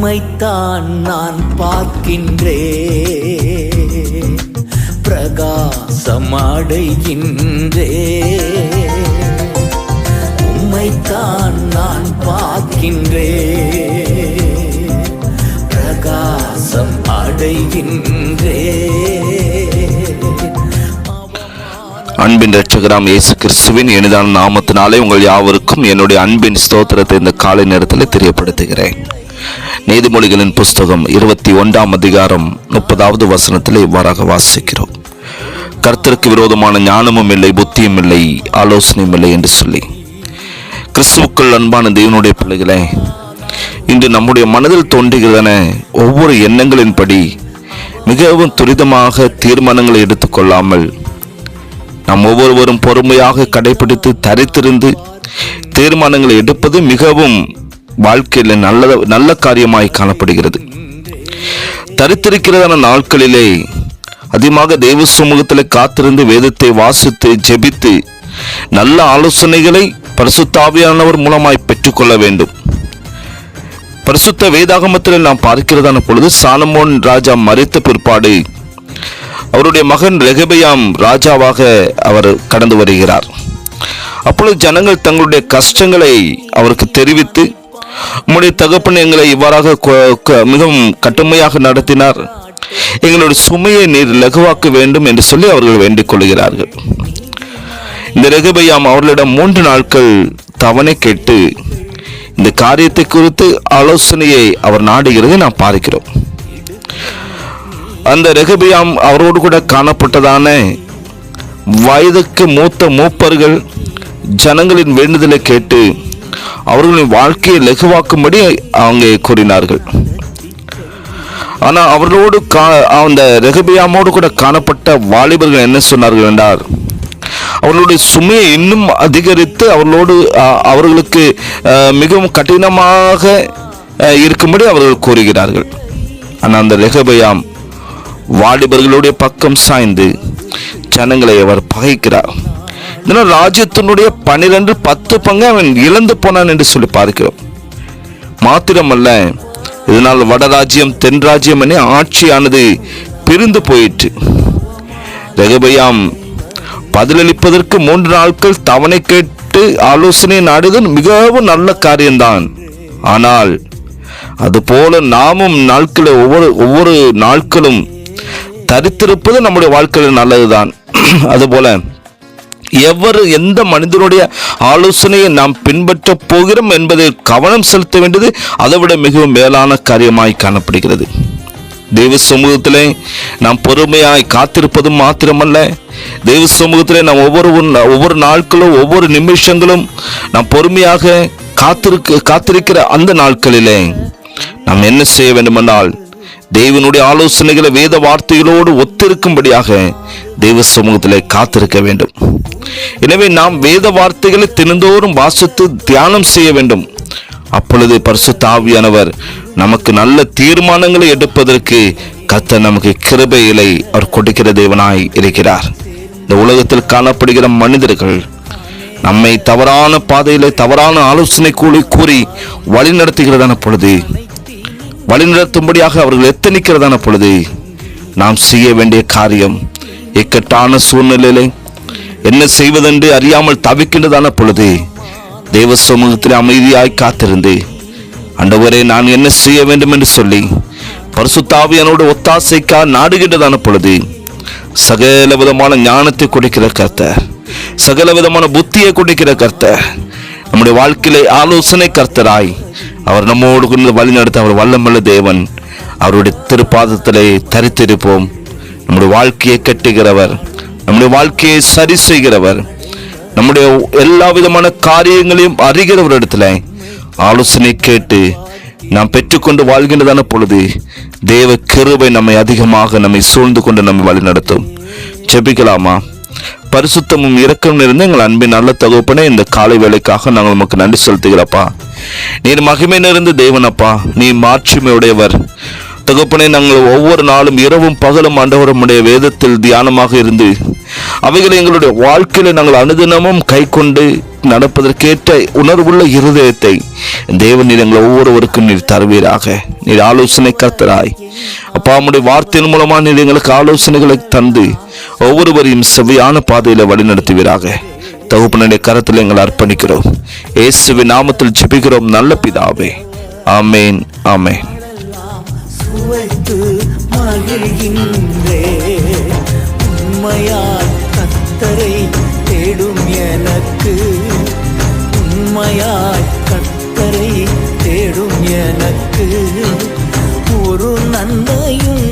உம்மைத்தான் நான் பார்க்கின்றேன், பிரகாசம் அடைகின்றேன். உம்மைத்தான் நான் பார்க்கின்றேன், பிரகாசம் அடைகின்றேன். அன்பின் இரட்சகராம் இயேசு கிறிஸ்துவின் இனிதான நாமத்தினாலே உங்கள் யாவருக்கும் என்னுடைய அன்பின் ஸ்தோத்திரத்தை இந்த காலை நேரத்தில் தெரியப்படுத்துகிறேன். நீதிமொழிகளின் புஸ்தகம் 21 அதிகாரம் 30வது வசனத்தில் இவ்வாறாக வாசிக்கிறோம். கர்த்தருக்கு விரோதமான ஞானமும் இல்லை, புத்தியும் இல்லை, ஆலோசனையும் இல்லை என்று சொல்லி. கிறிஸ்துவுக்குள் அன்பான தேவனுடைய பிள்ளைகளே, இன்று நம்முடைய மனதில் தோன்றுகிறதான ஒவ்வொரு எண்ணங்களின்படி மிகவும் துரிதமாக தீர்மானங்களை எடுத்துக்கொள்ளாமல் நாம் ஒவ்வொருவரும் பொறுமையாக கடைபிடித்து தரித்திருந்து தீர்மானங்களை எடுப்பது மிகவும் வாழ்க்கையில் நல்ல காரியமாய் காணப்படுகிறது. தரித்திருக்கிறதான நாட்களிலே அதிகமாக தெய்வ சமூகத்தில் காத்திருந்து வேதத்தை வாசித்து ஜெபித்து நல்ல ஆலோசனைகளை பரிசுத்த ஆவியானவர் மூலமாய் பெற்றுக்கொள்ள வேண்டும். பரிசுத்த வேதாகமத்தில் நாம் பார்க்கிறதான பொழுது சாலமோன் ராஜா மரித்த பிற்பாடு அவருடைய மகன் ரெகபெயாம் ராஜாவாக அவர் கடந்து வருகிறார். அப்பொழுது ஜனங்கள் தங்களுடைய கஷ்டங்களை அவருக்கு தெரிவித்து, உம்முடைய தகப்பன் எங்களை இவ்வாறாக மிகவும் கடுமையாக நடத்தினார், எங்களுடைய சுமையை நீர் லகுவாக்க வேண்டும் என்று சொல்லி அவர்கள் வேண்டிக் கொள்கிறார்கள். இந்த ரெகபெயாம் அவர்களிடம் 3 நாட்கள் தவணை கேட்டு இந்த காரியத்தை குறித்து ஆலோசனையை அவர் நாடுகிறதை நாம் பார்க்கிறோம். அந்த ரெகபெயாம் அவரோடு கூட காணப்பட்டதான வயதுக்கு மூத்த மூப்பர்கள் ஜனங்களின் வேண்டுதலை கேட்டு அவர்களின் வாழ்க்கையை லகுவாக்கும்படி அவங்க கூறினார்கள். ஆனால் அவர்களோடு அந்த ரெகபெயாமோடு கூட காணப்பட்ட வாலிபர்கள் என்ன சொன்னார்கள் என்றால், அவர்களுடைய சுமையை இன்னும் அதிகரித்து அவர்களுக்கு மிகவும் கடினமாக இருக்கும்படி அவர்கள் கூறுகிறார்கள். ஆனால் அந்த ரெகபெயாம் வாலிபர்களுடைய பக்கம் சாய்ந்து ஜனங்களை அவர் பகைக்கிறார். இதனால் ராஜ்யத்தினுடைய 12 பங்கு அவன் இழந்து போனான் என்று சொல்லி பார்க்கிறோம். மாத்திரமல்ல, இதனால் வடராஜ்யம் தென் ராஜ்யம் என ஆட்சியானது பிரிந்து போயிற்று. ரெகபெயாம் பதிலளிப்பதற்கு 3 நாட்கள் தவணை கேட்டு ஆலோசனை நாடுதல் மிகவும் நல்ல காரியம்தான். ஆனால் அதுபோல நாமும் நாட்களில் ஒவ்வொரு நாட்களும் தரித்திருப்பது நம்முடைய வாழ்க்கையில் நல்லதுதான். அதுபோல எந்த மனிதனுடைய ஆலோசனையை நாம் பின்பற்ற போகிறோம் என்பதில் கவனம் செலுத்த வேண்டியது அதை விட மிகவும் மேலான காரியமாய் காணப்படுகிறது. தெய்வ சமூகத்திலே நாம் பொறுமையாய் காத்திருப்பதும் மாத்திரமல்ல, தெய்வ சமூகத்திலே நாம் ஒவ்வொரு நாட்களும் ஒவ்வொரு நிமிஷங்களும் நாம் பொறுமையாக காத்திருக்கிற அந்த நாட்களிலே நாம் என்ன செய்ய வேண்டுமென்றால், தேவனுடைய ஆலோசனைகளை வேத வார்த்தைகளோடு ஒத்திருக்கும்படியாக தெய்வ சமூகத்திலே காத்திருக்க வேண்டும். எனவே நாம் வேத வார்த்தைகளை தினந்தோறும் வாசித்து தியானம் செய்ய வேண்டும். அப்பொழுது பரிசுத்த ஆவியானவர் நமக்கு நல்ல தீர்மானங்களை எடுப்பதற்கு கர்த்தர் நமக்கு கிருபைகளை அவர் கொடுக்கிற தேவனாய் இருக்கிறார். இந்த உலகத்தில் காணப்படுகிற மனிதர்கள் நம்மை தவறான பாதையிலே தவறான ஆலோசனை கூறி வழி நடத்தும்படியாக அவர்கள் எத்தனிக்கிறதான பொழுது நாம் செய்ய வேண்டிய காரியம், இக்கட்டான சூழ்நிலையிலே என்ன செய்வதென்று அறியாமல் தவிக்கின்றதான பொழுது தெய்வ சமூகத்தில் அமைதியாய் காத்திருந்து, ஆண்டவரே நான் என்ன செய்ய வேண்டும் என்று சொல்லி பரிசுத்த ஆவியானோடு ஒத்தாசைக்கா நாடுகின்றதான பொழுது சகல விதமான ஞானத்தை கொடுக்கிற கர்த்தர், சகல விதமான புத்தியை கொடுக்கிற கர்த்தர், நம்முடைய வாழ்க்கையிலே ஆலோசனை கர்த்தராய் அவர் நம்மோடு கொண்டு வழி நடத்த அவர் வல்லமுள்ள தேவன். அவருடைய திருப்பாதத்திலே தரித்திருப்போம். நம்முடைய வாழ்க்கையை கட்டுகிறவர், நம்முடைய வாழ்க்கையை சரி செய்கிறவர், நம்முடைய எல்லா விதமான காரியங்களையும் அறிகிறவர் இடத்துல ஆலோசனை கேட்டு நாம் பெற்றுக்கொண்டு வாழ்கின்றதான பொழுது தேவ கிருபை நம்மை அதிகமாக நம்மை சூழ்ந்து கொண்டு நம்மை வழி நடத்தும். ஜெபிக்கலாமா? பரிசுத்தமும் இரக்கம் நிறைந்த எங்கள் அன்பின் நல்ல தகப்பனே, இந்த காலை வேளைக்காக நாங்கள் உமக்கு நன்றி செலுத்துகிறப்பா. நீர் மகிமை நிறைந்த தேவனப்பா, நீ மாட்சிமையுடையவர் தகப்பனே. நாங்கள் ஒவ்வொரு நாளும் இரவும் பகலும் ஆண்டவருடைய வேதத்தில் தியானமாக இருந்து அவைகளை எங்களுடைய வாழ்க்கையில நாங்கள் அனுதினமும் கை கொண்டு கேட்டு நடப்பதற்கேற்ற உணர்வுள்ள இருதயத்தை தேவன் எங்கள் ஒவ்வொருவருக்கும் நீர் தருவீராக. நீர் ஆலோசனை கர்த்தராய் அப்பா, உம்முடைய வார்த்தையின் மூலமா நீர் எங்களுக்கு ஆலோசனைகளை தந்து ஒவ்வொருவரையும் செவ்வையான பாதையில வழிநடத்துவீராக. தகப்பனுடைய கரத்தில் எங்களை அர்ப்பணிக்கிறோம். இயேசுவின் நாமத்தில் ஜெபிக்கிறோம் நல்ல பிதாவே. ஆமேன், ஆமேன். சுவைத்து மகிழ்கின்றே, உண்மையாய் கர்த்தரை தேடும் எனக்கு, உண்மையாய் கர்த்தரை தேடும் எனக்கு ஒரு நன்மையும்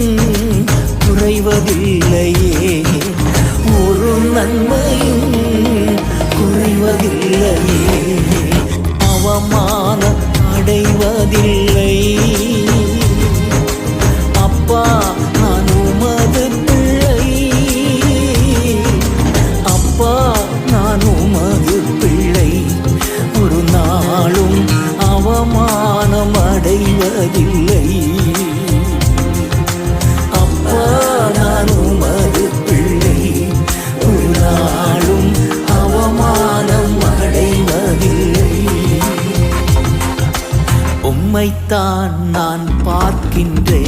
குறைவதில்லையே, ஒரு நன்மையும் குறைவதில்லையே, அவமானம் அடைவதில்லை. அப்பா, நான் உமது பிள்ளை, அப்பா, நான் உமது பிள்ளை, ஒரு நாளும் அவமானம் அடைவதில்லை. அப்பா, நான் உமது பிள்ளை, ஒரு நாளும் அவமானம் அடைவதில்லை. உம்மைத்தான் நான் பார்க்கின்றேன்,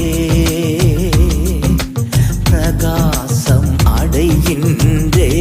பிரகாசம் அடைகின்றேன்.